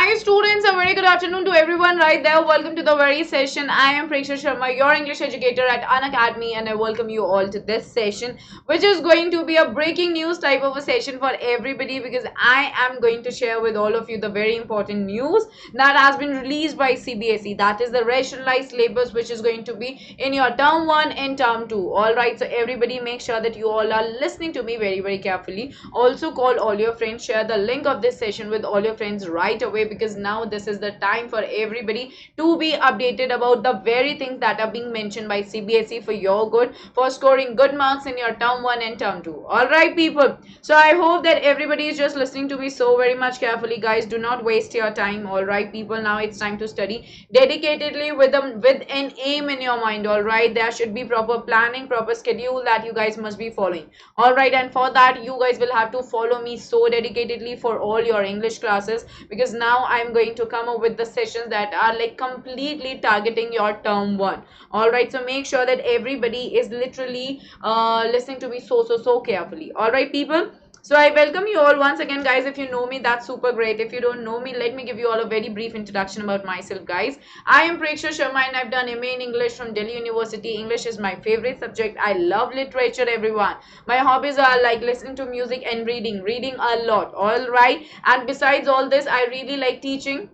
Hi students, a very good afternoon to everyone right there. Welcome to the very session. I am Preksha Sharma, your English educator at Unacademy, and I welcome you all to this session, which is going to be a breaking news type of a session for everybody, because I am going to share with all of you the very important news that has been released by CBSE. That is the rationalized syllabus, which is going to be in your term 1 and term 2. Alright, so everybody make sure that you all are listening to me very carefully. Also call all your friends, share the link of this session with all your friends right away, because now this is the time for everybody to be updated about the very things that are being mentioned by CBSE for your good, for scoring good marks in your term 1 and term 2. Alright people, so I hope that everybody is just listening to me so very much carefully. Guys, do not waste your time. Alright people, now it's time to study dedicatedly with an aim in your mind. Alright, there should be proper planning, proper schedule that you guys must be following. Alright, and for that you guys will have to follow me so dedicatedly for all your English classes, because now I'm going to come up with the sessions that are like completely targeting your term 1. Alright, so make sure that everybody is literally listening to me so carefully. Alright people, so I welcome you all once again, guys. If you know me, that's super great. If you don't know me, let me give you all a very brief introduction about myself, guys. I am Preksha Sharma and I've done MA in English from Delhi University. English is my favorite subject. I love literature, everyone. My hobbies are like listening to music and reading a lot. Alright, and besides all this, I really like teaching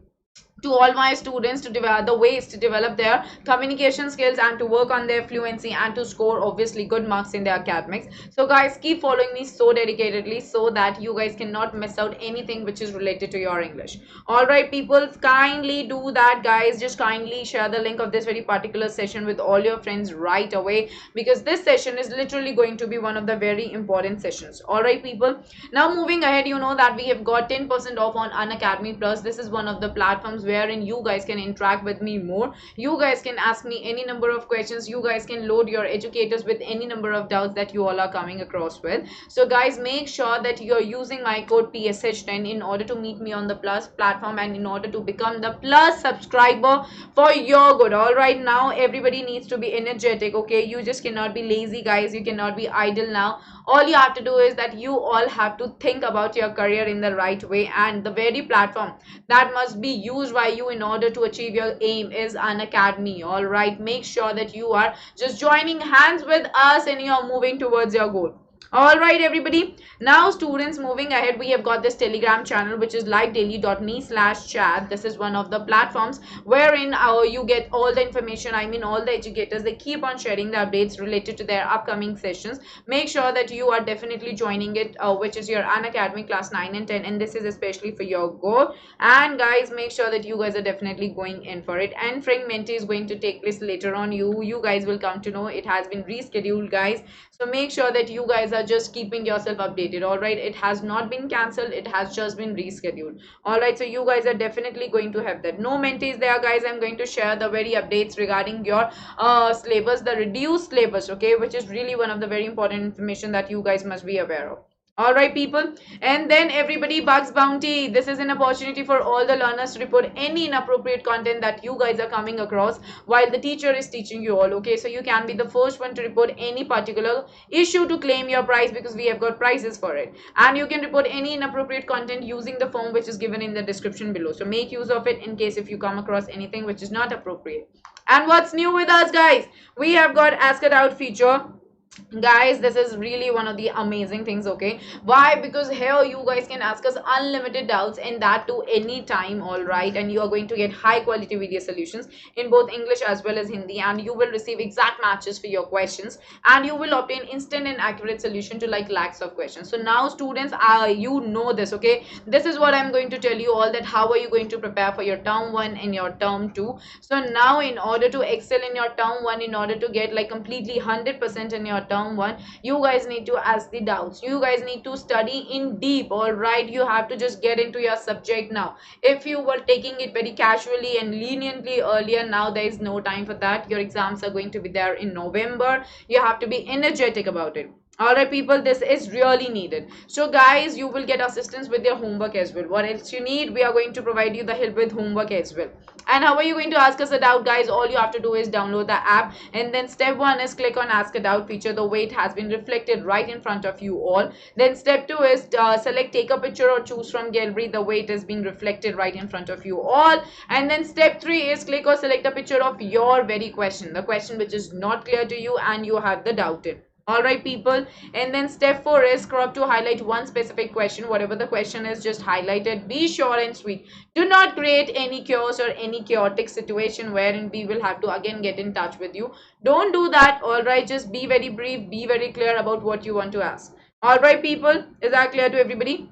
to all my students to develop the ways to develop their communication skills and to work on their fluency and to score obviously good marks in their academics. So guys, keep following me so dedicatedly so that you guys cannot miss out anything which is related to your English. All right people, kindly do that, guys. Just kindly share the link of this very particular session with all your friends right away, because this session is literally going to be one of the very important sessions. All right people, now moving ahead, you know that we have got 10% off on Unacademy Plus. This is one of the platforms wherein you guys can interact with me more. You guys can ask me any number of questions. You guys can load your educators with any number of doubts that you all are coming across with. So guys, make sure that you're using my code PSH10 in order to meet me on the Plus platform and in order to become the Plus subscriber for your good. All right, now everybody needs to be energetic. Okay, you just cannot be lazy, guys. You cannot be idle now. All you have to do is that you all have to think about your career in the right way, and the very platform that must be used by you in order to achieve your aim is Unacademy. All right, make sure that you are just joining hands with us and you are moving towards your goal. All right everybody, now students, moving ahead, we have got this Telegram channel which is livedaily.me/chat. This is one of the platforms wherein you get all the information. I mean, all the educators, they keep on sharing the updates related to their upcoming sessions. Make sure that you are definitely joining it, which is your Unacademy class 9 and 10, and this is especially for your goal. And guys, make sure that you guys are definitely going in for it. And Frank Menti is going to take place later on. You guys will come to know it has been rescheduled, guys. So make sure that you guys are just keeping yourself updated. All right, it has not been cancelled, it has just been rescheduled. All right, so you guys are definitely going to have that. No mentees there, guys. I'm going to share the very updates regarding your syllabus, the reduced syllabus, okay, which is really one of the very important information that you guys must be aware of. All right people, and then everybody, Bugs Bounty. This is an opportunity for all the learners to report any inappropriate content that you guys are coming across while the teacher is teaching you all. Okay, so you can be the first one to report any particular issue to claim your prize, because we have got prizes for it. And you can report any inappropriate content using the form which is given in the description below. So make use of it in case if you come across anything which is not appropriate. And what's new with us, guys? We have got Ask It Out feature. Guys, this is really one of the amazing things. Okay, why? Because here you guys can ask us unlimited doubts, and that too any time. All right, and you are going to get high quality video solutions in both English as well as Hindi, and you will receive exact matches for your questions, and you will obtain instant and accurate solution to like lakhs of questions. So now students, you know this. Okay, this is what I'm going to tell you all, that how are you going to prepare for your term 1 and your term 2. So now, in order to excel in your term 1, in order to get like completely 100% in your term 1, you guys need to ask the doubts. You guys need to study in deep. All right, you have to just get into your subject now. If you were taking it very casually and leniently earlier, now there is no time for that. Your exams are going to be there in November. You have to be energetic about it. All right people, this is really needed. So guys, you will get assistance with your homework as well. What else you need? We are going to provide you the help with homework as well. And how are you going to ask us a doubt, guys? All you have to do is download the app, and then step 1 is click on ask a doubt feature. The weight has been reflected right in front of you all. Then step 2 is select take a picture or choose from gallery. The weight is being reflected right in front of you all. And then step 3 is click or select a picture of your very question, the question which is not clear to you and you have the doubt in. Alright people, and then step 4 is crop to highlight one specific question. Whatever the question is, just highlight it. Be short and sweet. Do not create any chaos or any chaotic situation wherein we will have to again get in touch with you. Don't do that. Alright, just be very brief, be very clear about what you want to ask. Alright people, is that clear to everybody?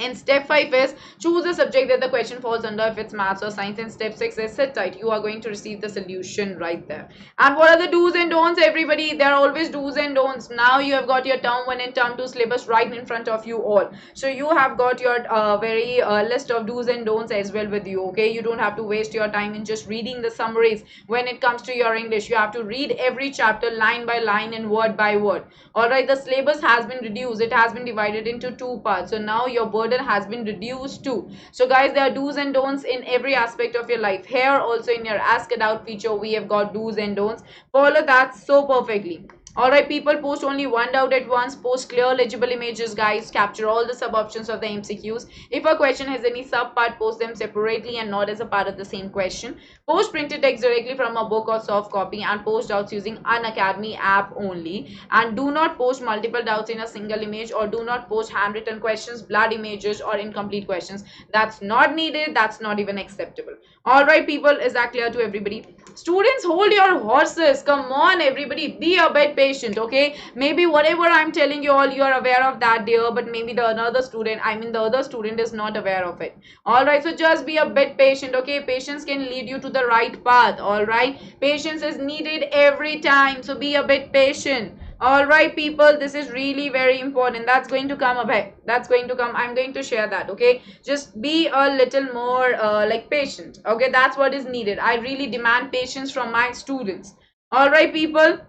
And step 5 is choose a subject that the question falls under, if it's maths or science. And step 6 is sit tight. You are going to receive the solution right there. And what are the do's and don'ts, everybody? There are always do's and don'ts. Now you have got your term 1 and term 2 syllabus right in front of you all. So you have got your very list of do's and don'ts as well with you. Okay, you don't have to waste your time in just reading the summaries. When it comes to your English, you have to read every chapter line by line and word by word. Alright, the syllabus has been reduced. It has been divided into 2 parts. So now your burden has been reduced too. So guys, there are do's and don'ts in every aspect of your life. Here also in your ask a doubt feature, we have got do's and don'ts. Follow that so perfectly. Alright people, post only one doubt at once. Post clear legible images, guys. Capture all the sub options of the MCQs. If a question has any sub part, post them separately and not as a part of the same question. Post printed text directly from a book or soft copy, and post doubts using Unacademy app only. And do not post multiple doubts in a single image, or do not post handwritten questions, blurred images, or incomplete questions. That's not needed. That's not even acceptable. Alright people, is that clear to everybody? Students, hold your horses. Come on everybody, be a bit patient. Okay, maybe whatever I'm telling you all, you are aware of that, dear, but maybe the other student is not aware of it. Alright, so just be a bit patient. Okay, patience can lead you to the right path. Alright, patience is needed every time, so be a bit patient. Alright people, this is really very important. That's going to come up. That's going to come. I'm going to share that. Okay, just be a little more like patient. Okay, that's what is needed. I really demand patience from my students. Alright people.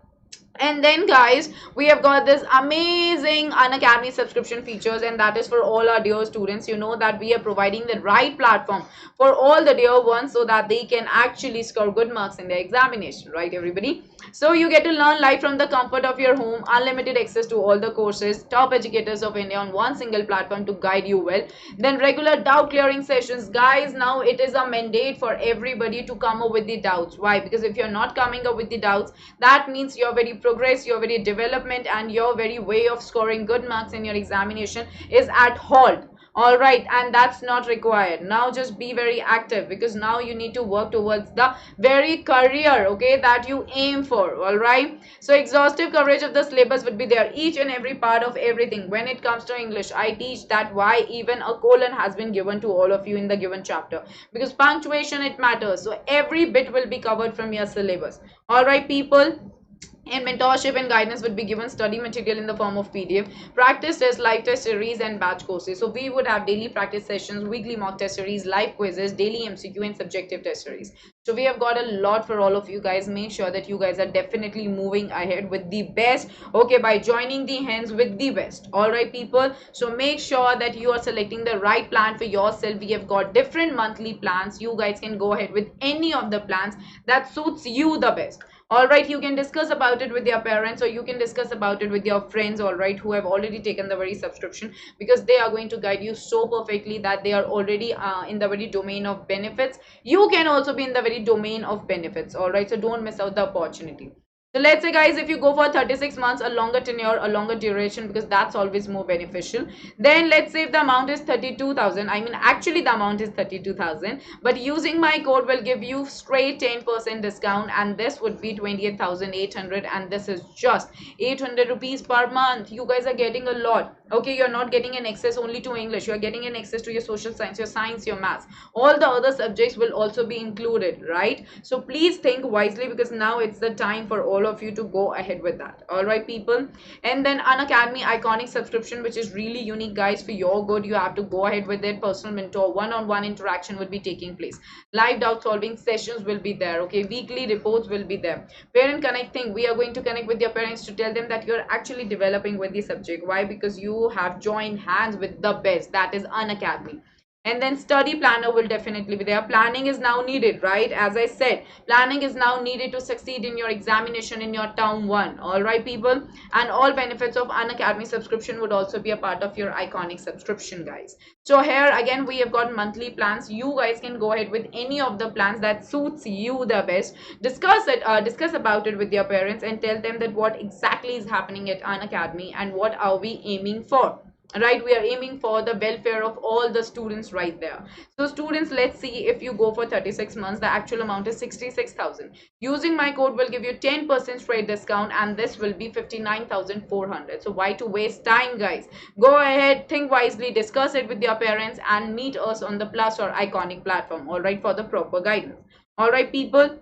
And then guys, we have got this amazing Unacademy subscription features, and that is for all our dear students. You know that we are providing the right platform for all the dear ones so that they can actually score good marks in their examination, right everybody? So you get to learn live from the comfort of your home, unlimited access to all the courses, top educators of India on one single platform to guide you well. Then regular doubt clearing sessions. Guys, now it is a mandate for everybody to come up with the doubts. Why? Because if you're not coming up with the doubts, that means you're very progress, your very development, and your very way of scoring good marks in your examination is at halt. All right, and that's not required. Now just be very active, because now you need to work towards the very career, okay, that you aim for. All right, so exhaustive coverage of the syllabus would be there, each and every part of everything. When it comes to English, I teach that why even a colon has been given to all of you in the given chapter, because punctuation, it matters. So every bit will be covered from your syllabus. All right people. And mentorship and guidance would be given, study material in the form of PDF, practice tests, live test series, and batch courses. So we would have daily practice sessions, weekly mock test series, live quizzes, daily MCQ, and subjective test series. So we have got a lot for all of you guys. Make sure that you guys are definitely moving ahead with the best, okay, by joining the hands with the best. All right people, so make sure that you are selecting the right plan for yourself. We have got different monthly plans. You guys can go ahead with any of the plans that suits you the best. All right, you can discuss about it with your parents, or you can discuss about it with your friends, all right, who have already taken the very subscription, because they are going to guide you so perfectly that they are already in the very domain of benefits. You can also be in the very domain of benefits. All right, so don't miss out the opportunity. So let's say guys, if you go for 36 months, a longer tenure, a longer duration, because that's always more beneficial. Then let's say if the amount is 32,000, I mean actually the amount is 32,000, but using my code will give you straight 10% discount, and this would be 28,800, and this is just 800 rupees per month. You guys are getting a lot. Okay, you're not getting an access only to English, you're getting an access to your social science, your science, your maths. All the other subjects will also be included, right? So please think wisely, because now it's the time for all of you to go ahead with that. All right people. And then Unacademy iconic subscription, which is really unique guys, for your good. You have to go ahead with it. Personal mentor, one-on-one interaction will be taking place. Live doubt solving sessions will be there. Okay, weekly reports will be there. Parent connecting, we are going to connect with your parents to tell them that you're actually developing with the subject. Why? Because you have joined hands with the best, that is Unacademy. And then study planner will definitely be there. Planning is now needed, right? As I said, planning is now needed to succeed in your examination in your term 1. All right, people. And all benefits of Unacademy subscription would also be a part of your iconic subscription, guys. So here again, we have got monthly plans. You guys can go ahead with any of the plans that suits you the best. Discuss about it with your parents and tell them that what exactly is happening at Unacademy and what are we aiming for. Right, we are aiming for the welfare of all the students right there. So students, let's see, if you go for 36 months, the actual amount is 66,000. Using my code will give you 10% straight discount, and this will be 59,400. So why to waste time, guys? Go ahead, think wisely, discuss it with your parents, and meet us on the Plus or Iconic platform, all right, for the proper guidance. All right, people.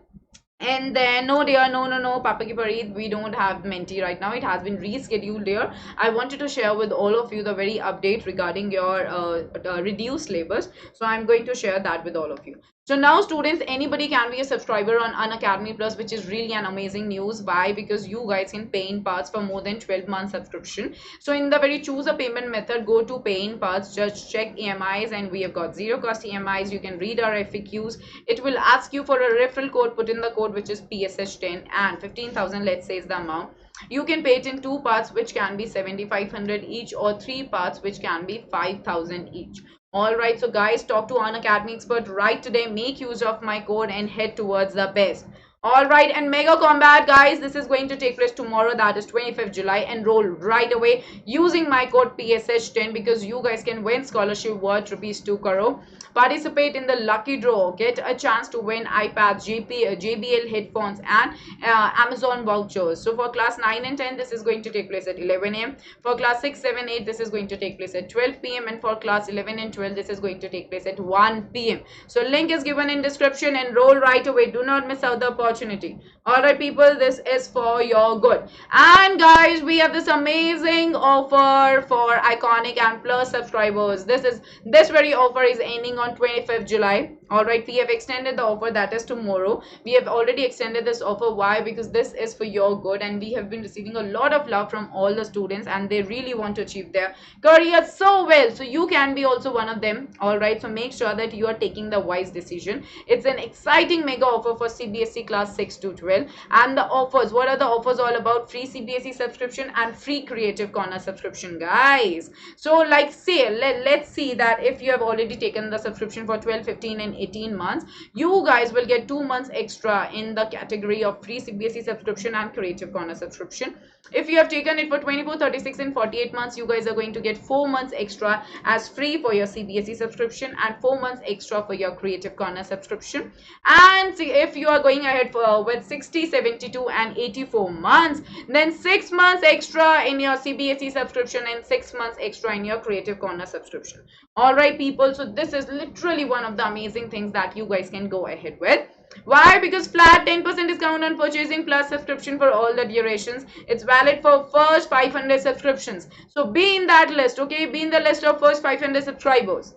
And then, no dear, no, Papa ki Pareed, we don't have Menti right now. It has been rescheduled, dear. I wanted to share with all of you the very update regarding your reduced syllabus. So I'm going to share that with all of you. So now, students, anybody can be a subscriber on Unacademy Plus, which is really an amazing news. Why? Because you guys can pay in parts for more than 12 months subscription. So in the very choose a payment method, go to pay in parts, just check EMIs, and we have got zero cost EMIs. You can read our FAQs. It will ask you for a referral code. Put in the code, which is PSH10, and 15,000, let's say, is the amount. You can pay it in 2 parts, which can be 7,500 each, or 3 parts, which can be 5,000 each. All right, so guys, talk to Unacademy expert right today. Make use of my code and head towards the best. All right, and Mega Combat, guys, this is going to take place tomorrow, that is 25th July. Enroll right away using my code PSH10, because you guys can win scholarship worth ₹2 crore. Participate in the lucky draw, get a chance to win iPads, JBL headphones, and Amazon vouchers. So for class 9 and 10, this is going to take place at 11 a.m. For class 6, 7, 8, this is going to take place at 12 p.m. And for class 11 and 12, this is going to take place at 1 p.m. So link is given in description. Enroll right away. Do not miss out the opportunity. All right, people, this is for your good. And guys, we have this amazing offer for Iconic and Plus subscribers. This very offer is ending on 25th July. All right, we have extended the offer, that is tomorrow. We have already extended this offer. Why? Because this is for your good, and we have been receiving a lot of love from all the students, and they really want to achieve their career so well. So you can be also one of them. All right, so make sure that you are taking the wise decision. It's an exciting mega offer for CBSE class 6 to 12. And the offers, what are the offers all about? Free CBSE subscription and free Creative Corner subscription, guys. So like say, let's see that if you have already taken the subscription for 12, 15 and 18 months, you guys will get 2 months extra in the category of free CBSE subscription and Creative Corner subscription. If you have taken it for 24, 36 and 48 months, you guys are going to get 4 months extra as free for your CBSE subscription and 4 months extra for your Creative Corner subscription. And if you are going ahead with 60, 72 and 84 months, then 6 months extra in your CBSE subscription and 6 months extra in your Creative Corner subscription. All right, people, so this is literally one of the amazing things that you guys can go ahead with. Why? Because flat 10% discount on purchasing Plus subscription for all the durations. It's valid for first 500 subscriptions. So be in that list, okay? Be in the list of first 500 subscribers.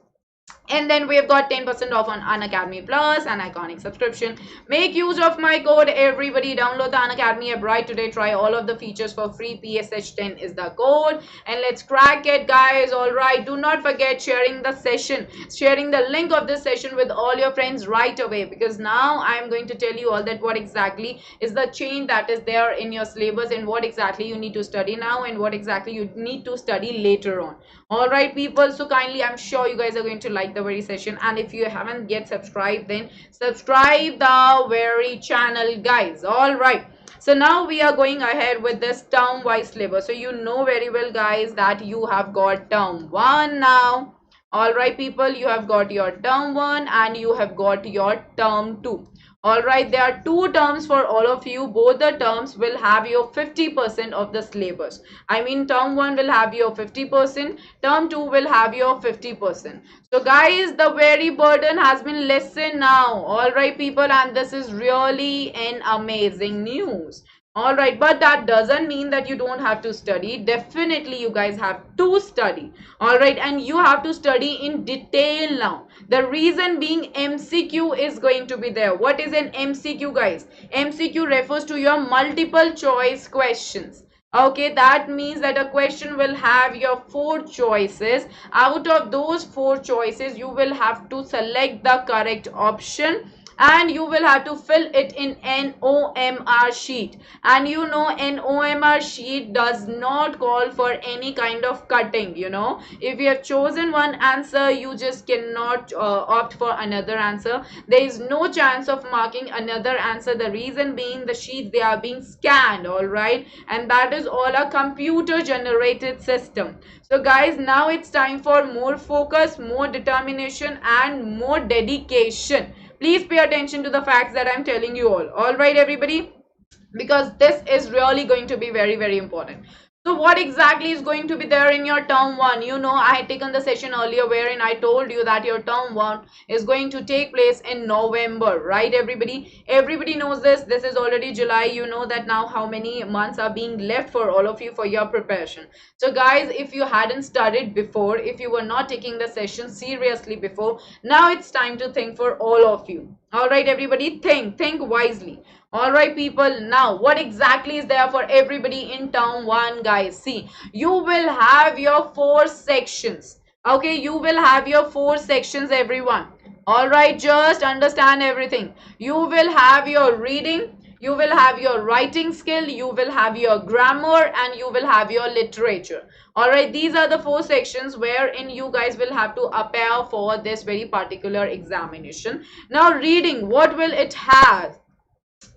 And then we've got 10% off on Unacademy Plus and Iconic subscription. Make use of my code. Everybody download the Unacademy app right today. Try all of the features for free. PSH10 is the code. And let's crack it, guys. All right. Do not forget sharing the session. Sharing the link of this session with all your friends right away. Because now I'm going to tell you all that what exactly is the change that is there in your syllabus and what exactly you need to study now and what exactly you need to study later on. All right, people. So kindly, I'm sure you guys are going to like the very session, and if you haven't yet subscribed, then subscribe the very channel, guys. All right, so now we are going ahead with this term wise syllabus. So you know very well, guys, that you have got term 1 now. All right, people, you have got your term 1 and you have got your term 2. All right, there are 2 terms for all of you. Both the terms will have your 50% of the syllabus. I mean, term 1 will have your 50%, term 2 will have your 50%. So guys, the very burden has been lessened now. All right, people, and this is really an amazing news. All right, but that doesn't mean that you don't have to study. Definitely you guys have to study. All right, and you have to study in detail now. The reason being, MCQ is going to be there. What is an MCQ, guys? MCQ refers to your multiple choice questions. Okay, that means that a question will have your four choices. Out of those four choices, you will have to select the correct option and you will have to fill it in an OMR sheet. And you know, an OMR sheet does not call for any kind of cutting. You know, if you have chosen one answer, you just cannot opt for another answer. There is no chance of marking another answer. The reason being, the sheets, they are being scanned, all right, and that is all a computer generated system. So guys, now it's time for more focus, more determination and more dedication. Please pay attention to the facts that I'm telling you all right everybody, because this is really going to be very very important. So what exactly is going to be there in your term 1? You know, I had taken the session earlier wherein I told you that your term 1 is going to take place in November, right everybody? Everybody knows this. This is already July. You know that now how many months are being left for all of you for your preparation. So guys, if you hadn't studied before, if you were not taking the session seriously before, now it's time to think for all of you. All right everybody, think wisely. All right people, now what exactly is there for everybody in term 1 guys? See, you will have your four sections. Okay, you will have your four sections everyone. All right, just understand everything. You will have your reading, you will have your writing skill, you will have your grammar and you will have your literature. All right, these are the four sections wherein you guys will have to appear for this very particular examination. Now reading, what will it have?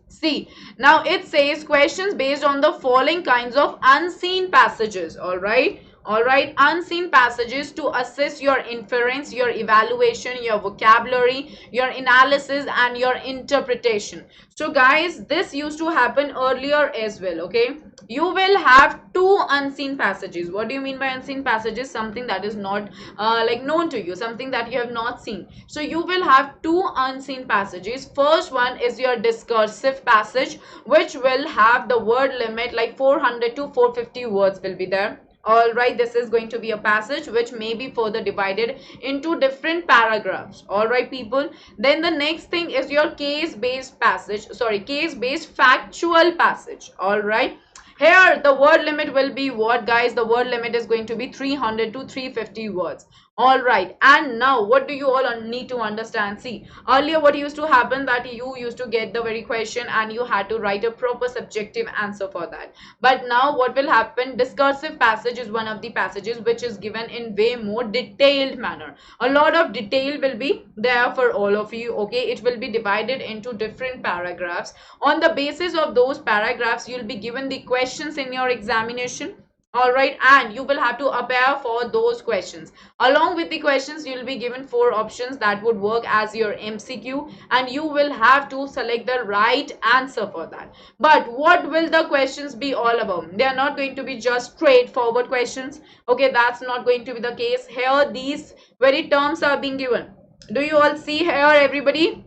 See, now it says questions based on the following kinds of unseen passages. All right, unseen passages to assess your inference, your evaluation, your vocabulary, your analysis and your interpretation. So guys, this used to happen earlier as well. Okay, you will have two unseen passages. What do you mean by unseen passages? Something that is not like known to you, something that you have not seen. So you will have two unseen passages. First one is your discursive passage, which will have the word limit like 400 to 450 words will be there. All right, this is going to be a passage which may be further divided into different paragraphs. All right people, then the next thing is your case based passage, sorry, case based factual passage. All right, here the word limit will be what guys? The word limit is going to be 300 to 350 words. All right, and now what do you all need to understand? See, earlier what used to happen, that you used to get the very question and you had to write a proper subjective answer for that. But now what will happen, discursive passage is one of the passages which is given in way more detailed manner. A lot of detail will be there for all of you. Okay, it will be divided into different paragraphs. On the basis of those paragraphs, you'll be given the questions in your examination. All right, and you will have to appear for those questions. Along with the questions, you will be given four options that would work as your MCQ, and you will have to select the right answer for that. But what will the questions be all about? They are not going to be just straightforward questions. Okay, that's not going to be the case. Here these very terms are being given. Do you all see here everybody?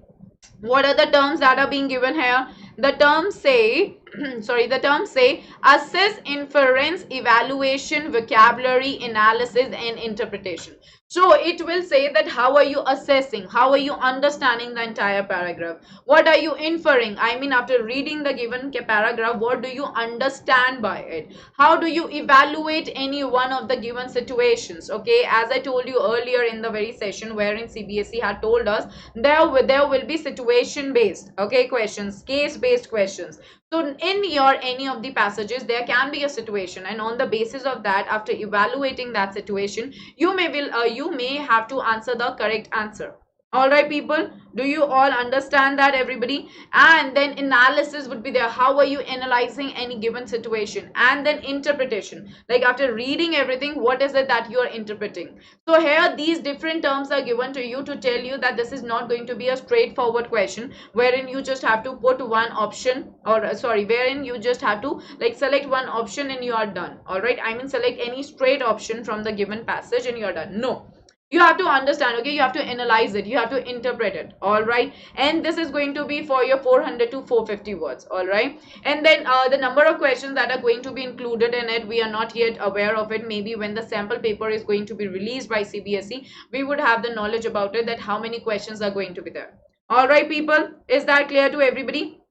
What are the terms that are being given here? The terms say sorry, the terms say assess, inference, evaluation, vocabulary, analysis and interpretation. So it will say that how are you assessing, how are you understanding the entire paragraph, what are you inferring, I mean after reading the given paragraph, what do you understand by it, how do you evaluate any one of the given situations. Okay, as I told you earlier in the very session wherein CBSE had told us there will be situation based, okay, questions, case based questions. So in your any of the passages there can be a situation, and on the basis of that, after evaluating that situation, you may have to answer the correct answer. All right people, do you all understand that everybody? And then analysis would be there, how are you analyzing any given situation, and then interpretation, like after reading everything, what is it that you are interpreting. So here these different terms are given to you to tell you that this is not going to be a straightforward question wherein you just have to put one option, or sorry, wherein you just have to like select one option and you are done. All right, I mean select any straight option from the given passage and you are done. No, you have to understand. Okay, you have to analyze it, you have to interpret it. All right, and this is going to be for your 400 to 450 words. All right, and then the number of questions that are going to be included in it, we are not yet aware of it. Maybe when the sample paper is going to be released by CBSE, we would have the knowledge about it, that how many questions are going to be there. All right people, is that clear to everybody?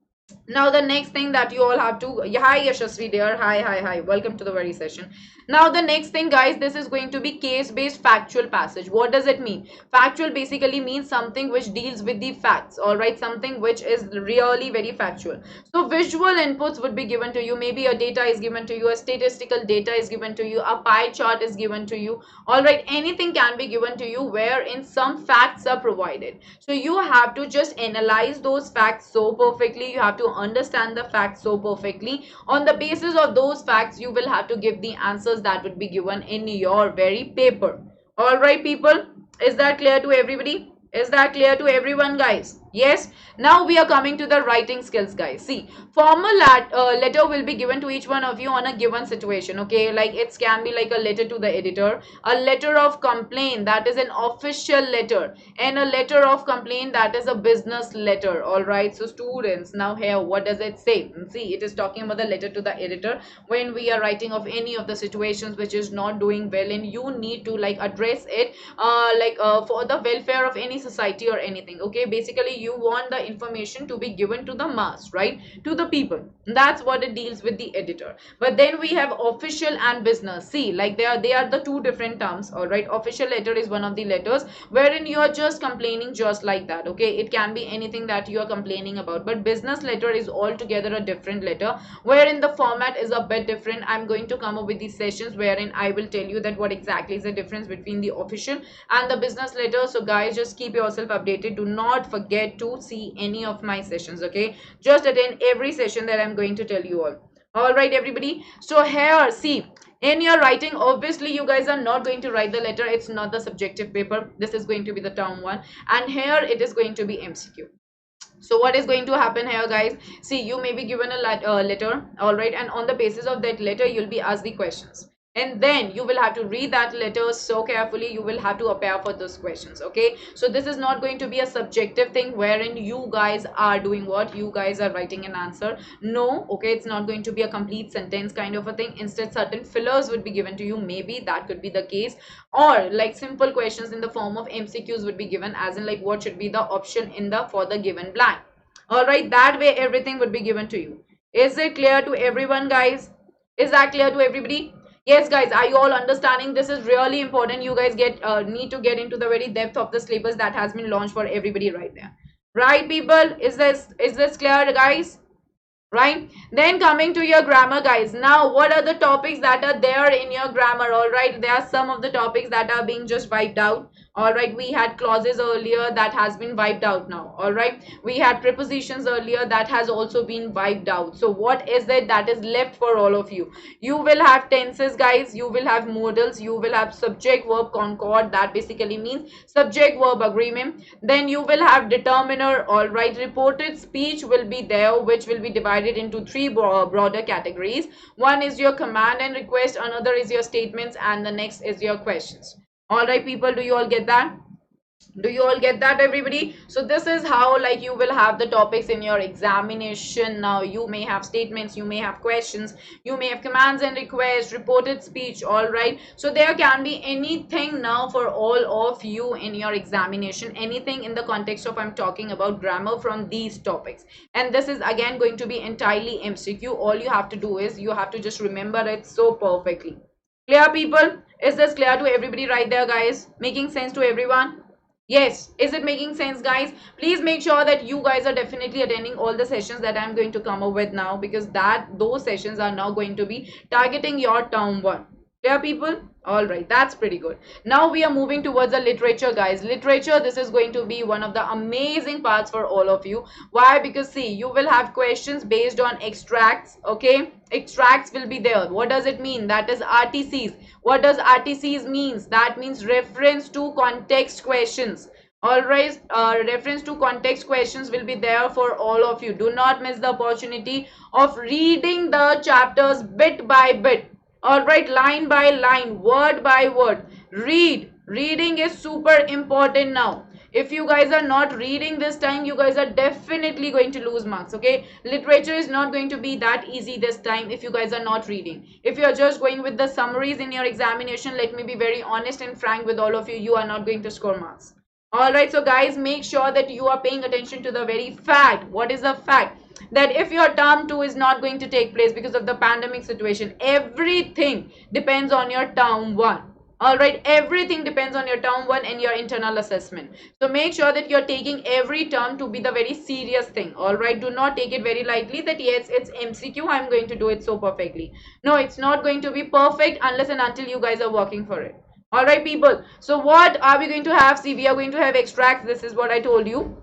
Now the next thing that you all have to, yeah, hi Yashasvi dear, hi, welcome to the very session. Now the next thing guys, this is going to be case based factual passage. What does it mean? Factual basically means something which deals with the facts, all right, something which is really very factual. So visual inputs would be given to you, maybe a data is given to you, a statistical data is given to you, a pie chart is given to you, all right, anything can be given to you wherein some facts are provided. So you have to just analyze those facts so perfectly, you have to understand the facts so perfectly. On the basis of those facts you will have to give the answers that would be given in your very paper. All right people, is that clear to everybody? Is that clear to everyone guys? Yes. Now we are coming to the writing skills guys. See, formal letter will be given to each one of you on a given situation, okay? Like it can be like a letter to the editor, a letter of complaint, that is an official letter, and a letter of complaint, that is a business letter. All right, so students, now here what does it say? See, it is talking about the letter to the editor when we are writing of any of the situations which is not doing well, and you need to like address it for the welfare of any society or anything, okay? Basically you want the information to be given to the mass, right, to the people. That's what it deals with the editor. But then we have official and business. See, like they are the two different terms. All right, official letter is one of the letters wherein you are just complaining just like that, okay? It can be anything that you are complaining about. But business letter is altogether a different letter wherein the format is a bit different. I'm going to come up with these sessions wherein I will tell you that what exactly is the difference between the official and the business letter. So guys, just keep yourself updated. Do not forget to see any of my sessions, okay? Just attend every session that I'm going to tell you all right everybody. So here, see, in your writing, obviously you guys are not going to write the letter. It's not the subjective paper. This is going to be the term one, and here it is going to be MCQ. So what is going to happen here guys? See, you may be given a letter, all right, and on the basis of that letter you'll be asked the questions, and then you will have to read that letter so carefully. You will have to appear for those questions, okay? So this is not going to be a subjective thing wherein you guys are doing what, you guys are writing an answer. No, okay, it's not going to be a complete sentence kind of a thing. Instead, certain fillers would be given to you, maybe that could be the case, or like simple questions in the form of MCQs would be given, as in like what should be the option in the for the given blank. All right, that way everything would be given to you. Is it clear to everyone guys? Is that clear to everybody? Yes guys, are you all understanding? This is really important. You guys need to get into the very depth of the syllabus that has been launched for everybody right there, right people? Is this clear guys? Right, then coming to your grammar guys. Now what are the topics that are there in your grammar? All right, there are some of the topics that are being just wiped out. All right, we had clauses earlier, that has been wiped out now. All right, we had prepositions earlier, that has also been wiped out. So what is it that is left for all of you? You will have tenses guys, you will have modals, you will have subject verb concord, that basically means subject verb agreement. Then you will have determiner. All right, reported speech will be there, which will be divided into three broader categories. One is your command and request, another is your statements, and the next is your questions. All right people, do you all get that? Do you all get that everybody? So this is how like you will have the topics in your examination. Now you may have statements, you may have questions, you may have commands and requests, reported speech. All right, so there can be anything now for all of you in your examination, anything in the context of I'm talking about grammar from these topics. And this is again going to be entirely MCQ. All you have to do is you have to just remember it so perfectly. Clear people? Is this clear to everybody right there guys? Making sense to everyone? Yes, is it making sense guys? Please make sure that you guys are definitely attending all the sessions that I'm going to come up with now, because those sessions are now going to be targeting your term one. Clear people? All right, that's pretty good. Now we are moving towards the literature guys. Literature, this is going to be one of the amazing parts for all of you. Why? Because see, you will have questions based on extracts, okay? Extracts will be there. What does it mean? That is RTCs. What does RTCs means? That means reference to context questions. Alright, reference to context questions will be there for all of you. Do not miss the opportunity of reading the chapters bit by bit. Alright, line by line, word by word. Reading is super important now. If you guys are not reading this time, you guys are definitely going to lose marks, okay? Literature is not going to be that easy this time if you guys are not reading. If you are just going with the summaries in your examination, let me be very honest and frank with all of you, you are not going to score marks. Alright, so guys, make sure that you are paying attention to the very fact. What is the fact? that if your term 2 is not going to take place because of the pandemic situation, everything depends on your term 1. All right, everything depends on your term 1 and your internal assessment. So make sure that you're taking every term to be the very serious thing. All right, do not take it very lightly that yes, it's MCQ, I'm going to do it so perfectly. No, it's not going to be perfect unless and until you guys are working for it. All right, people. So what are we going to have? See, we are going to have extracts. This is what I told you.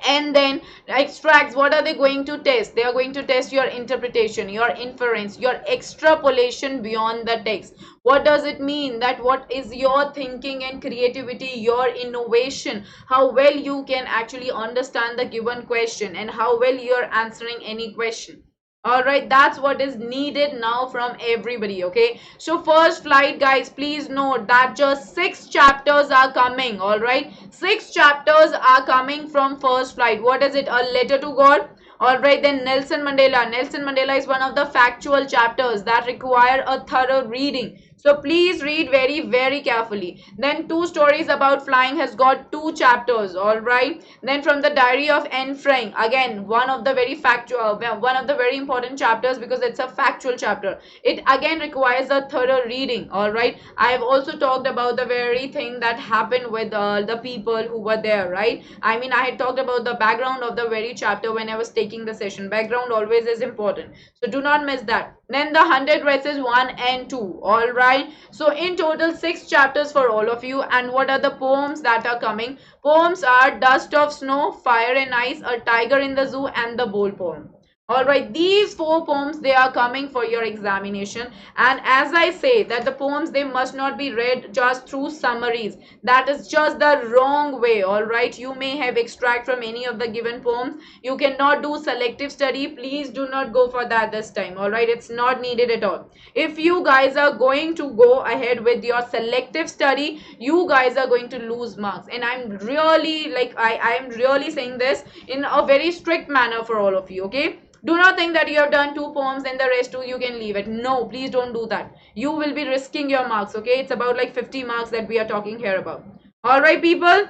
And then extracts, what are they going to test? They are going to test your interpretation, your inference, your extrapolation beyond the text. What does it mean? That what is your thinking and creativity, your innovation, how well you can actually understand the given question and how well you're answering any question. All right, that's what is needed now from everybody. Okay, so first flight, guys, please note that just 6 chapters are coming. All right, 6 chapters are coming from first flight. What is it? A letter to God. All right, then Nelson Mandela. Nelson Mandela is one of the factual chapters that require a thorough reading. So please read very, very carefully. Then 2 stories about flying has got 2 chapters. All right. Then from the diary of Anne Frank, again, one of the very factual, one of the very important chapters because it's a factual chapter. It again requires a thorough reading. All right. I have also talked about the very thing that happened with the people who were there, right? I mean, I had talked about the background of the very chapter when I was taking the session. Background always is important. So do not miss that. Then the 100 races 1 and 2. All right. So in total 6 chapters for all of you. And what are the poems that are coming? Poems are Dust of Snow, Fire and Ice, A Tiger in the Zoo, and the Bowl poem. All right, these 4 poems, they are coming for your examination. And as I say that the poems, they must not be read just through summaries. That is just the wrong way. All right, you may have extract from any of the given poems. You cannot do selective study. Please do not go for that this time. All right, it's not needed at all. If you guys are going to go ahead with your selective study, you guys are going to lose marks. And I'm really like I am really saying this in a very strict manner for all of you. Okay, do not think that you have done 2 poems and the rest 2 you can leave it. No, please don't do that. You will be risking your marks. Okay, it's about like 50 marks that we are talking here about. All right, people,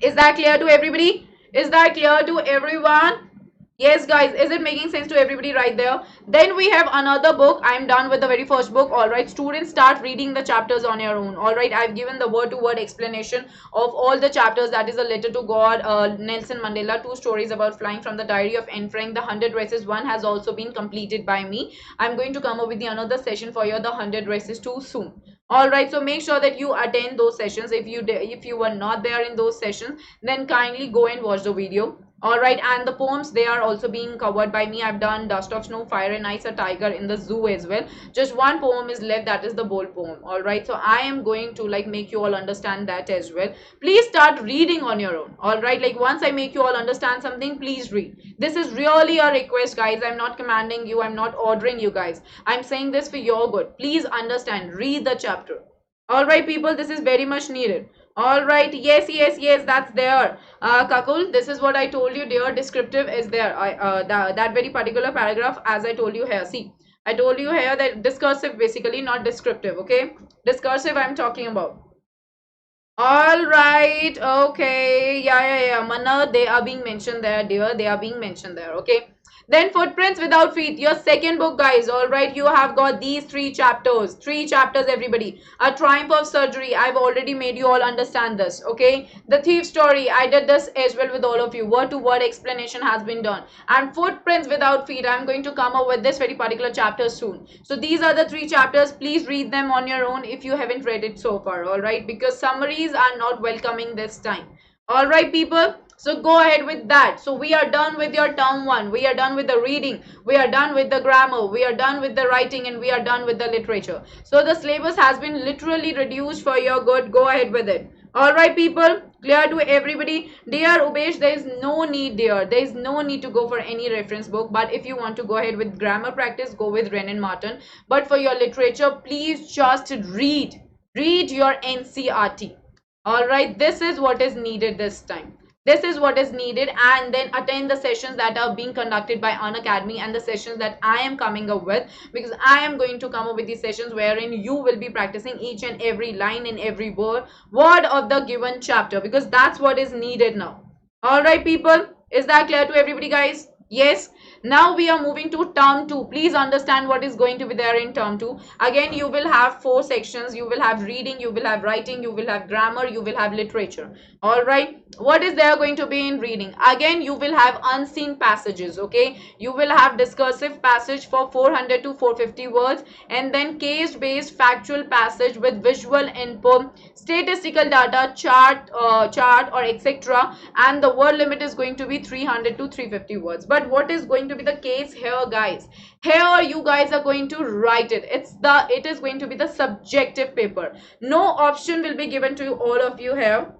is that clear to everybody? Is that clear to everyone? Yes, guys, is it making sense to everybody right there? Then we have another book. I'm done with the very first book. All right, students, start reading the chapters on your own. All right, I've given the word-to-word explanation of all the chapters. That is A Letter to God, Nelson Mandela, 2 stories about flying, from the diary of Anne Frank. The 100 races 1 has also been completed by me. I'm going to come up with another session for you, the 100 races 2 soon. All right, so make sure that you attend those sessions. If you were not there in those sessions, then kindly go and watch the video. All right, and the poems, they are also being covered by me. I've done Dust of Snow, Fire and Ice, A Tiger in the Zoo as well. Just 1 poem is left, that is the Bowl poem. All right, so I am going to like make you all understand that as well. Please start reading on your own. All right, like once I make you all understand something, please read. This is really a request, guys. I'm not commanding you, I'm not ordering you guys. I'm saying this for your good. Please understand, read the chapter. All right, people, this is very much needed. All right, yes, that's there. Kakul, this is what I told you, dear. Descriptive is there. That very particular paragraph, as I told you here. See, I told you here that discursive, basically, not descriptive. Okay, discursive I'm talking about. All right, okay, yeah. Mana, they are being mentioned there, dear. They are being mentioned there. Okay. Then Footprints Without Feet, your second book, guys. All right, you have got these 3 chapters. 3 chapters, everybody. A Triumph of Surgery. I've already made you all understand this. Okay. The Thief Story. I did this as well with all of you. Word-to-word explanation has been done. And Footprints Without Feet, I'm going to come up with this very particular chapter soon. So these are the 3 chapters. Please read them on your own if you haven't read it so far. All right. Because summaries are not welcoming this time. All right, people. So go ahead with that. So we are done with your term 1. We are done with the reading. We are done with the grammar. We are done with the writing, and we are done with the literature. So the syllabus has been literally reduced for your good. Go ahead with it. All right, people. Clear to everybody? Dear Ubesh, there is no need, dear. There is no need to go for any reference book. But if you want to go ahead with grammar practice, go with Wren and Martin. But for your literature, please just read. Read your NCRT. All right. This is what is needed this time. This is what is needed, and then attend the sessions that are being conducted by Unacademy and the sessions that I am coming up with, because I am going to come up with these sessions wherein you will be practicing each and every line and every word of the given chapter, because that's what is needed now. All right, people, is that clear to everybody, guys? Yes. Now we are moving to term 2. Please understand what is going to be there in term 2. Again, you will have 4 sections. You will have reading, you will have writing, you will have grammar, you will have literature. All right. What is there going to be in reading? Again, you will have unseen passages. Okay. You will have discursive passage for 400 to 450 words, and then case based factual passage with visual input, statistical data, chart or etc. And the word limit is going to be 300 to 350 words. But what is going to be the case here, guys? Here you guys are going to write it. It is going to be the subjective paper. No option will be given to all of you here.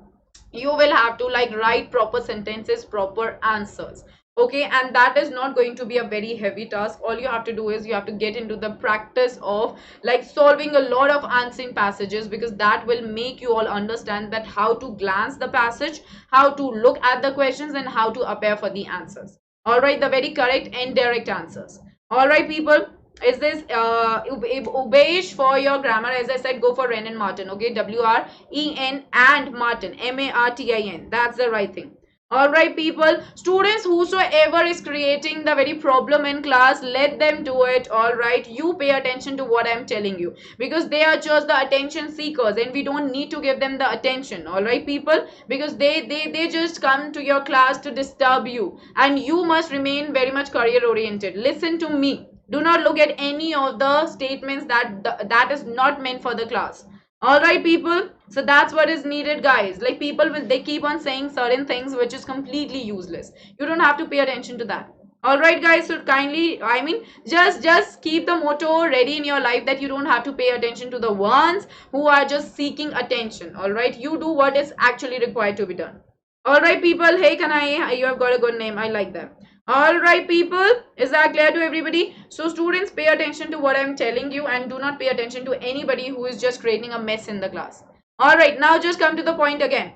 You will have to like write proper sentences, proper answers. Okay, and that is not going to be a very heavy task. All you have to do is you have to get into the practice of like solving a lot of unseen passages, because that will make you all understand that how to glance the passage, how to look at the questions, and how to prepare for the answers. All right, the very correct and direct answers. All right, people. Is this Ubeish for your grammar? As I said, go for Ren and Martin. Okay, WREN and Martin, MARTIN. That's the right thing. All right, people. Students, whosoever is creating the very problem in class, let them do it. All right, you pay attention to what I'm telling you, because they are just the attention seekers, and we don't need to give them the attention. All right, people, because they just come to your class to disturb you, and you must remain very much career oriented. Listen to me. Do not look at any of the statements that is not meant for the class. All right, people. So that's what is needed, guys. Like people will, they keep on saying certain things which is completely useless. You don't have to pay attention to that. All right, guys. So kindly, I mean, just keep the motto ready in your life that you don't have to pay attention to the ones who are just seeking attention. All right, you do what is actually required to be done. All right, people. Hey, Kanai, you have got a good name. I like that. All right, people, is that clear to everybody? So students, pay attention to what I'm telling you, and do not pay attention to anybody who is just creating a mess in the class. All right, now just come to the point again.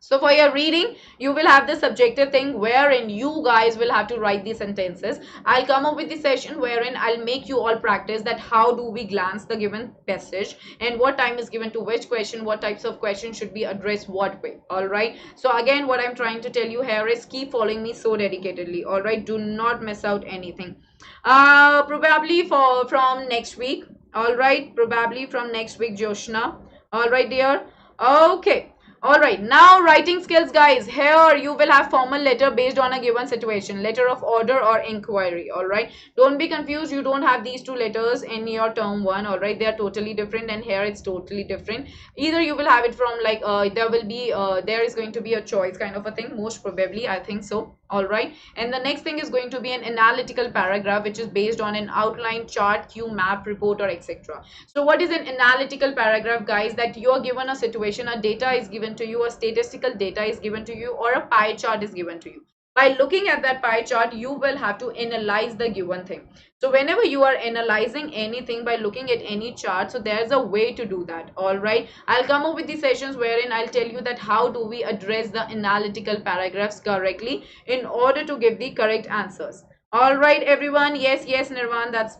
So for your reading, you will have the subjective thing wherein you guys will have to write the sentences. I'll come up with the session wherein I'll make you all practice that how do we glance the given passage, and what time is given to which question, what types of questions should be addressed what way. All right. So again, what I'm trying to tell you here is keep following me so dedicatedly. All right. Do not miss out anything. Probably from next week. All right. Probably from next week, Joshna. All right, dear. Okay. All right, now writing skills, guys. Here you will have formal letter based on a given situation, letter of order or inquiry. All right, don't be confused. You don't have these two letters in your term 1. All right, they are totally different, and here it's totally different. Either you will have it from like there is going to be a choice kind of a thing, most probably, I think so. All right, and the next thing is going to be an analytical paragraph, which is based on an outline, chart, cue, map, report, or etc. So what is an analytical paragraph, guys? That you are given a situation, a data is given to you, a statistical data is given to you, or a pie chart is given to you. By looking at that pie chart, you will have to analyze the given thing. So whenever you are analyzing anything by looking at any chart, so there's a way to do that. All right, I'll come up with the sessions wherein I'll tell you that how do we address the analytical paragraphs correctly in order to give the correct answers. All right, everyone. Yes, Nirvan, that's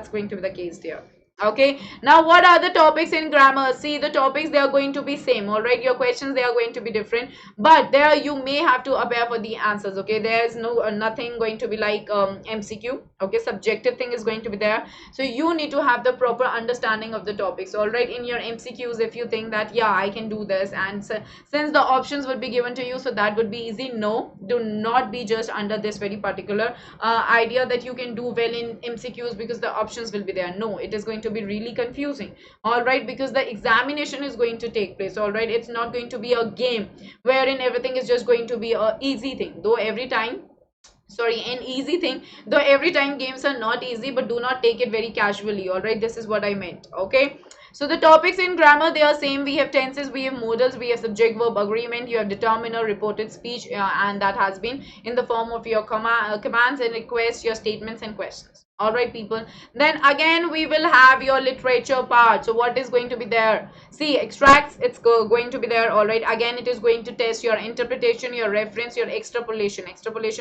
going to be the case there. Okay, now what are the topics in grammar? See, the topics, they are going to be same. All right, your questions, they are going to be different, but there you may have to appear for the answers. Okay, there is nothing going to be like MCQ. Okay, subjective thing is going to be there, so you need to have the proper understanding of the topics. All right, in your MCQs, if you think that yeah, I can do this, and since the options would be given to you, so that would be easy. No, do not be just under this very particular idea that you can do well in MCQs because the options will be there. No, it is going to be really confusing. All right, because the examination is going to take place. All right, it's not going to be a game wherein everything is just going to be a easy thing, though every time, sorry, an easy thing, though every time games are not easy, but do not take it very casually. All right, this is what I meant. Okay, so the topics in grammar, they are same. We have tenses, we have modals, we have subject verb agreement, you have determiner, reported speech, and that has been in the form of your commands and requests, your statements and questions. All right, people. Then again, we will have your literature part. So what is going to be there? See, extracts, it's going to be there. All right, again, it is going to test your interpretation, your reference, your extrapolation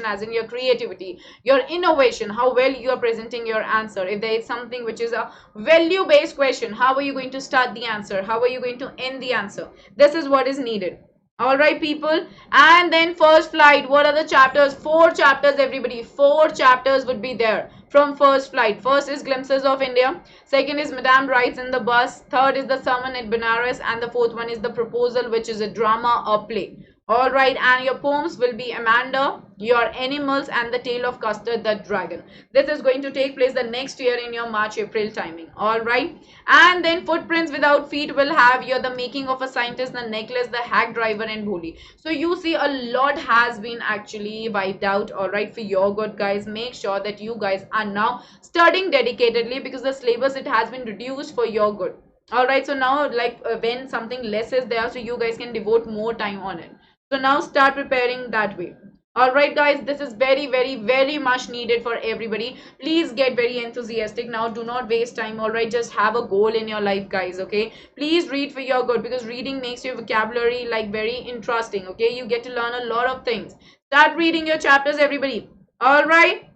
as in your creativity, your innovation, how well you are presenting your answer. If there is something which is a value based question, how are you going to start the answer, how are you going to end the answer? This is what is needed. All right, people. And then first flight, what are the chapters? Four chapters, everybody. Four chapters would be there from first flight. First is Glimpses of India. Second is Madame Rides in the Bus. Third is The Sermon at Benares. And the fourth one is The Proposal, which is a drama or play. All right, and your poems will be Amanda, Your Animals, and The Tale of Custard the Dragon. This is going to take place the next year in your March-April timing. All right, and then Footprints Without Feet will have your The Making of a Scientist, The Necklace, The Hack Driver, and Bully. So you see a lot has been actually wiped out. All right, for your good, guys. Make sure that you guys are now studying dedicatedly, because the syllabus, it has been reduced for your good. All right, so now like when something less is there, so you guys can devote more time on it. So now start preparing that way. All right, guys, this is very, very, very much needed for everybody. Please get very enthusiastic now. Do not waste time. All right, just have a goal in your life, guys. Okay, please read for your good, because reading makes your vocabulary like very interesting. Okay, you get to learn a lot of things. Start reading your chapters, everybody. All right.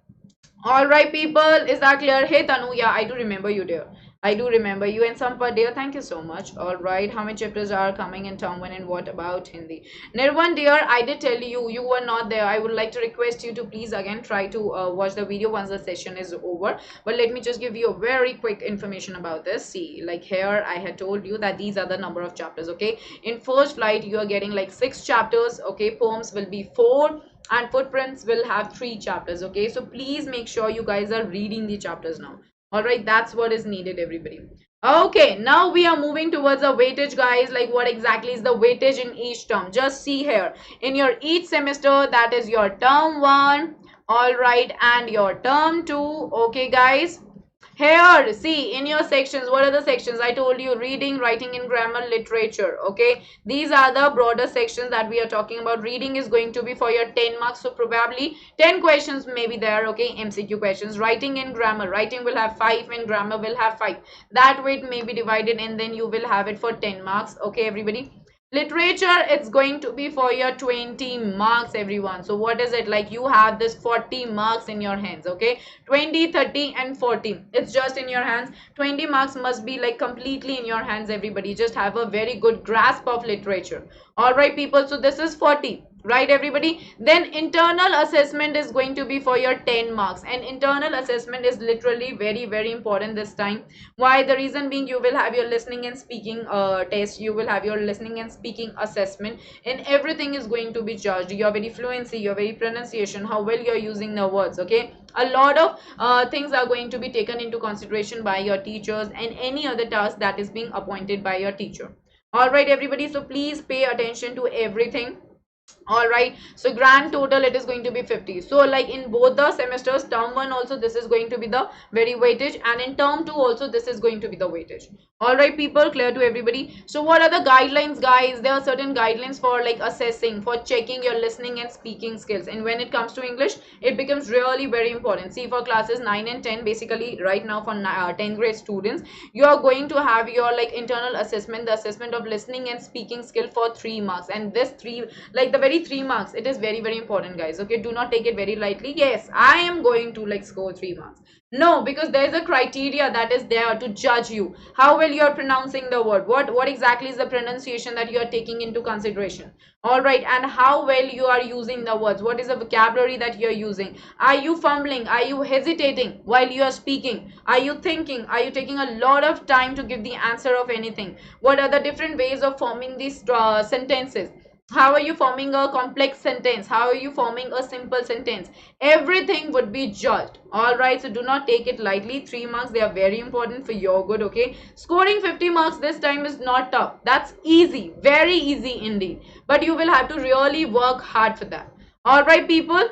All right, people. Is that clear? Hey, Tanu. Yeah, I do remember you, dear. I do remember you. And Sampa, dear, thank you so much. All right. How many chapters are coming in term one, and what about Hindi? Nirvan, dear, I did tell you, you were not there. I would like to request you to please again try to watch the video once the session is over. But let me just give you a very quick information about this. See, like here, I had told you that these are the number of chapters, okay? In first flight, you are getting like 6 chapters, okay? Poems will be 4, and Footprints will have 3 chapters, okay? So please make sure you guys are reading the chapters now. All right, that's what is needed, everybody. Okay, now we are moving towards a weightage, guys. Like what exactly is the weightage in each term? Just see here in your each semester, that is your term 1, all right, and your term 2. Okay, guys, here, see, in your sections, what are the sections? I told you, reading, writing and grammar, literature. Okay, these are the broader sections that we are talking about. Reading is going to be for your 10 marks, so probably 10 questions may be there. Okay, MCQ questions. Writing and grammar, writing will have 5 and grammar will have 5. That way it may be divided, and then you will have it for 10 marks. Okay, everybody. Literature, it's going to be for your 20 marks, everyone. So what is it? Like you have this 40 marks in your hands, okay? 20, 30 and 40. It's just in your hands. 20 marks must be like completely in your hands, everybody. Just have a very good grasp of literature. All right, people. So this is 40. Right, everybody? Then internal assessment is going to be for your 10 marks, and internal assessment is literally very, very important this time. Why? The reason being, you will have your listening and speaking test, you will have your listening and speaking assessment, and everything is going to be judged. Your very fluency, your very pronunciation, how well you're using the words. Okay, a lot of things are going to be taken into consideration by your teachers, and any other task that is being appointed by your teacher. All right, everybody, so please pay attention to everything. All right, so grand total it is going to be 50. So like in both the semesters, term 1 also this is going to be the very weightage, and in term 2 also this is going to be the weightage. All right, people, clear to everybody? So what are the guidelines, guys? There are certain guidelines for like assessing, for checking your listening and speaking skills, and when it comes to English, it becomes really very important. See, for classes 9 and 10, basically right now for 10th grade students, you are going to have your like internal assessment, the assessment of listening and speaking skill for 3 marks, and this 3, like the very 3 marks, it is very, very important, guys. Okay, do not take it very lightly. Yes, I am going to like score 3 marks. No, because there is a criteria that is there to judge you, how well you are pronouncing the word, what exactly is the pronunciation that you are taking into consideration. All right, and how well you are using the words, what is the vocabulary that you are using. Are you fumbling? Are you hesitating while you are speaking? Are you thinking? Are you taking a lot of time to give the answer of anything? What are the different ways of forming these sentences? How are you forming a complex sentence? How are you forming a simple sentence? Everything would be judged. All right, so do not take it lightly. 3 marks, they are very important for your good. Okay, scoring 50 marks this time is not tough. That's easy, very easy indeed, but you will have to really work hard for that. All right, people.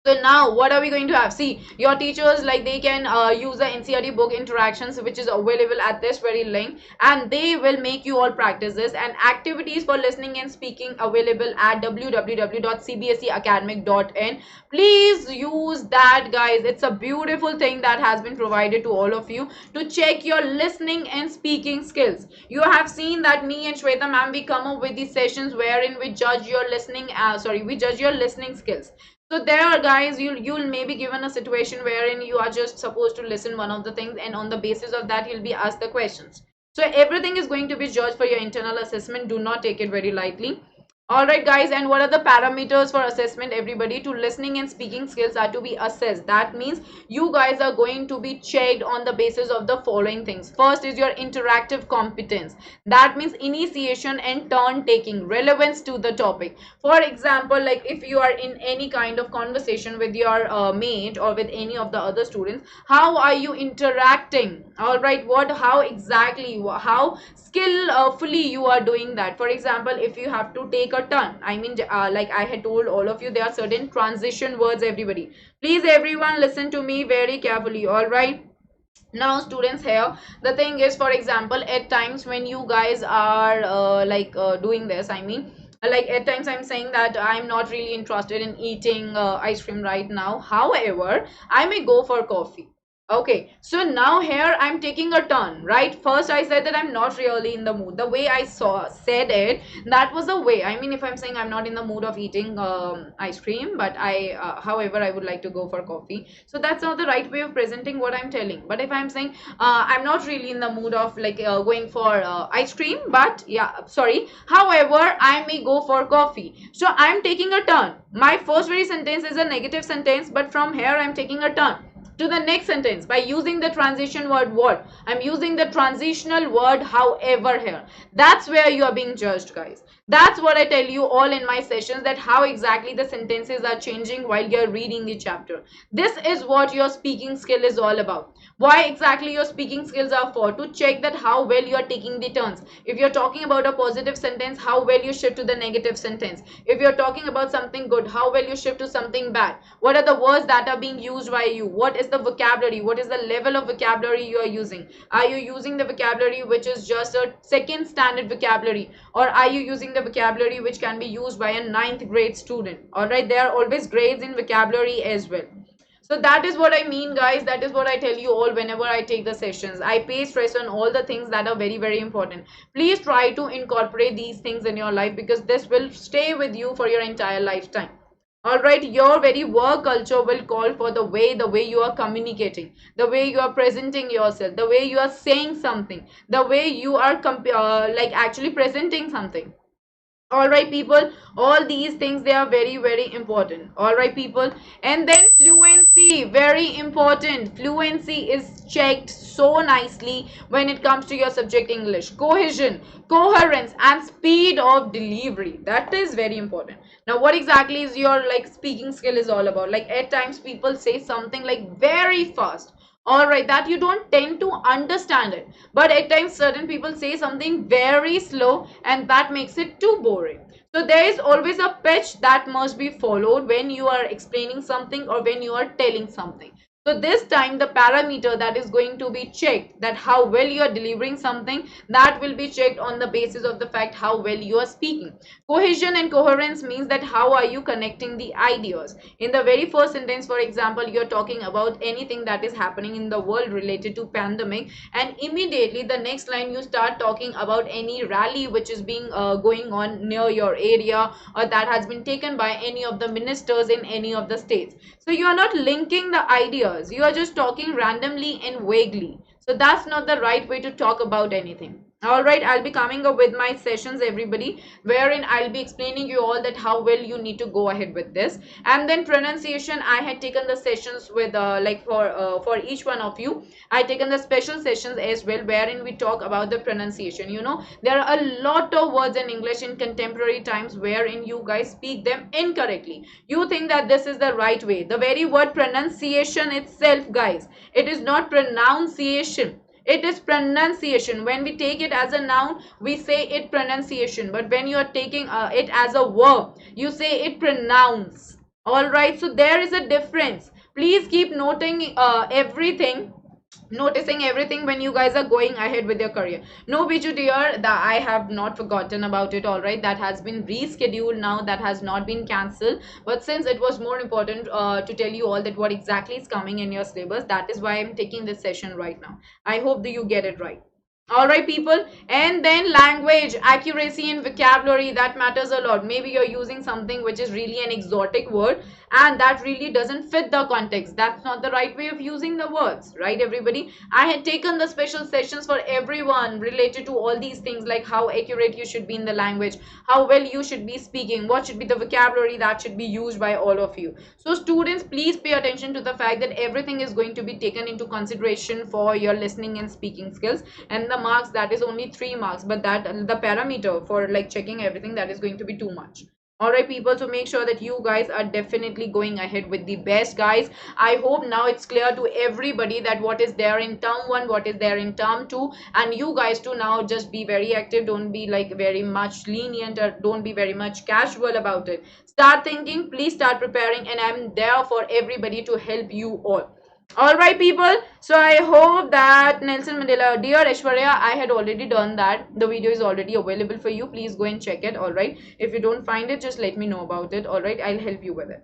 So now what are we going to have? See, your teachers, like they can use the NCERT book interactions, which is available at this very link, and they will make you all practice this, and activities for listening and speaking available at www.cbseacademic.in. Please use that, guys. It's a beautiful thing that has been provided to all of you to check your listening and speaking skills. You have seen that me and Shweta ma'am, we come up with these sessions wherein we judge your listening, we judge your listening skills. So there, guys, you'll maybe given a situation wherein you are just supposed to listen one of the things, and on the basis of that you'll be asked the questions. So everything is going to be judged for your internal assessment. Do not take it very lightly. All right, guys, and what are the parameters for assessment? Everybody, to listening and speaking skills are to be assessed. That means you guys are going to be checked on the basis of the following things. First is your interactive competence. That means initiation and turn taking, relevance to the topic. For example, like if you are in any kind of conversation with your mate or with any of the other students, how are you interacting? All right, how exactly, how skillfully you are doing that. For example, if you have to take a turn, I mean, like I had told all of you, there are certain transition words. Everybody, please everyone listen to me very carefully. All right, now students, here the thing is, for example, at times when you guys are doing this, I mean, like at times I'm saying that I'm not really interested in eating ice cream right now, however I may go for coffee. Okay, so now here I'm taking a turn, right? First I said that I'm not really in the mood. The way I said it, that was the way. I mean, if I'm saying I'm not in the mood of eating ice cream, but however, I would like to go for coffee. So that's not the right way of presenting what I'm telling. But if I'm saying I'm not really in the mood of going for ice cream, but yeah, sorry. However, I may go for coffee. So I'm taking a turn. My first very sentence is a negative sentence, but from here I'm taking a turn to the next sentence by using the transition word what. I'm using the transitional word however here. That's where you are being judged, guys. That's what I tell you all in my sessions, that how exactly the sentences are changing while you're reading the chapter. This is what your speaking skill is all about. Why exactly your speaking skills are for, to check that how well you are taking the turns. If you're talking about a positive sentence, how well you shift to the negative sentence. If you're talking about something good, how well you shift to something bad. What are the words that are being used by you? What is the vocabulary? What is the level of vocabulary you are using? Are you using the vocabulary which is just a second standard vocabulary, or are you using the vocabulary which can be used by a ninth grade student? All right, there are always grades in vocabulary as well. So that is what I mean, guys. That is what I tell you all whenever I take the sessions. I pay stress on all the things that are very, very important. Please try to incorporate these things in your life, because this will stay with you for your entire lifetime. All right, your very work culture will call for the way you are communicating, the way you are presenting yourself, the way you are saying something, the way you are actually presenting something. All right, people, all these things, they are very, very important. All right, people. And then fluency, very important. Fluency is checked so nicely when it comes to your subject English. Cohesion, coherence, and speed of delivery, that is very important. Now what exactly is your speaking skill is all about? Like at times people say something like very fast, all right, that you don't tend to understand it. But at times certain people say something very slow, and that makes it too boring. So there is always a pitch that must be followed when you are explaining something or when you are telling something. So this time the parameter that is going to be checked, that how well you are delivering something, that will be checked on the basis of the fact how well you are speaking. Cohesion and coherence means that how are you connecting the ideas. In the very first sentence, for example, you're talking about anything that is happening in the world related to pandemic, and immediately the next line you start talking about any rally which is being going on near your area, or that has been taken by any of the ministers in any of the states. So you are not linking the ideas, you are just talking randomly and vaguely. So that's not the right way to talk about anything. All right, I'll be coming up with my sessions, everybody, wherein I'll be explaining you all that how well you need to go ahead with this. And then pronunciation, I had taken the sessions with for each one of you. I taken the special sessions as well, wherein we talk about the pronunciation. You know, there are a lot of words in English in contemporary times wherein you guys speak them incorrectly. You think that this is the right way. The very word pronunciation itself, guys, it is not pronunciation, it is pronunciation. When we take it as a noun, we say it pronunciation, but when you are taking it as a verb, you say it pronounce. All right, so there is a difference. Please keep everything noticing everything when you guys are going ahead with your career. No, Biju dear, that I have not forgotten about it. All right, that has been rescheduled now, that has not been cancelled, but since it was more important to tell you all that what exactly is coming in your syllabus, that is why I'm taking this session right now. I hope that you get it right. All right, people. And then language accuracy and vocabulary, that matters a lot. Maybe you're using something which is really an exotic word, and that really doesn't fit the context. That's not the right way of using the words, right, everybody? I had taken the special sessions for everyone related to all these things, like how accurate you should be in the language, how well you should be speaking, what should be the vocabulary that should be used by all of you. So students, please pay attention to the fact that everything is going to be taken into consideration for your listening and speaking skills. And the marks, that is only 3 marks, but that the parameter for like checking everything, that is going to be too much. All right, people, so make sure that you guys are definitely going ahead with the best, guys. I hope now it's clear to everybody that what is there in term 1, what is there in term 2, and you guys to now just be very active. Don't be like very much lenient, or don't be very much casual about it. Start thinking, please start preparing, and I'm there for everybody to help you all. All right, people, so I hope that Nelson Mandela, dear Aishwarya, I had already done that. The video is already available for you. Please go and check it. All right, if you don't find it, just let me know about it. All right, I'll help you with it.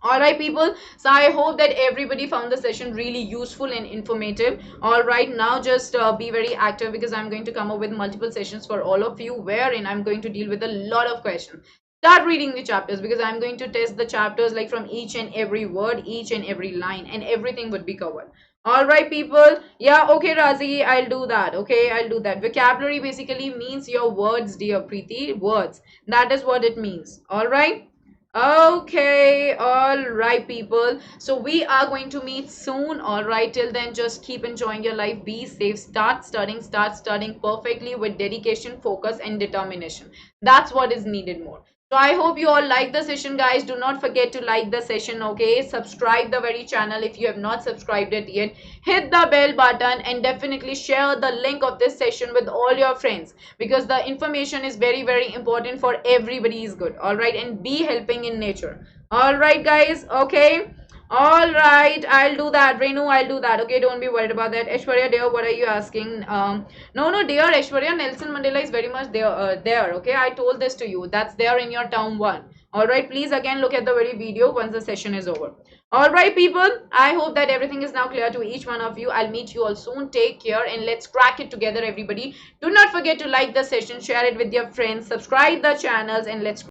All right, people, so I hope that everybody found the session really useful and informative. All right, now just be very active, because I'm going to come up with multiple sessions for all of you, wherein I'm going to deal with a lot of questions. Start reading the chapters, because I'm going to test the chapters like from each and every word, each and every line, and everything would be covered. All right, people. Yeah, okay, Razi, I'll do that. Okay, I'll do that. Vocabulary basically means your words, dear Preeti. Words, that is what it means. All right. Okay, all right, people. So we are going to meet soon. All right, till then, just keep enjoying your life. Be safe. Start studying perfectly with dedication, focus, and determination. That's what is needed more. So I hope you all like the session, guys. Do not forget to like the session, okay? Subscribe the very channel if you have not subscribed it yet. Hit the bell button and definitely share the link of this session with all your friends, because the information is very, very important for everybody's good. All right, and be helping in nature. All right, guys. Okay. All right, I'll do that. Renu, I'll do that. Okay, don't be worried about that. Aishwarya, dear, what are you asking? No, dear Aishwarya, Nelson Mandela is very much there. There, okay. I told this to you. That's there in your term 1. All right, please again look at the very video once the session is over. All right, people. I hope that everything is now clear to each one of you. I'll meet you all soon. Take care and let's crack it together, everybody. Do not forget to like the session, share it with your friends, subscribe the channels, and let's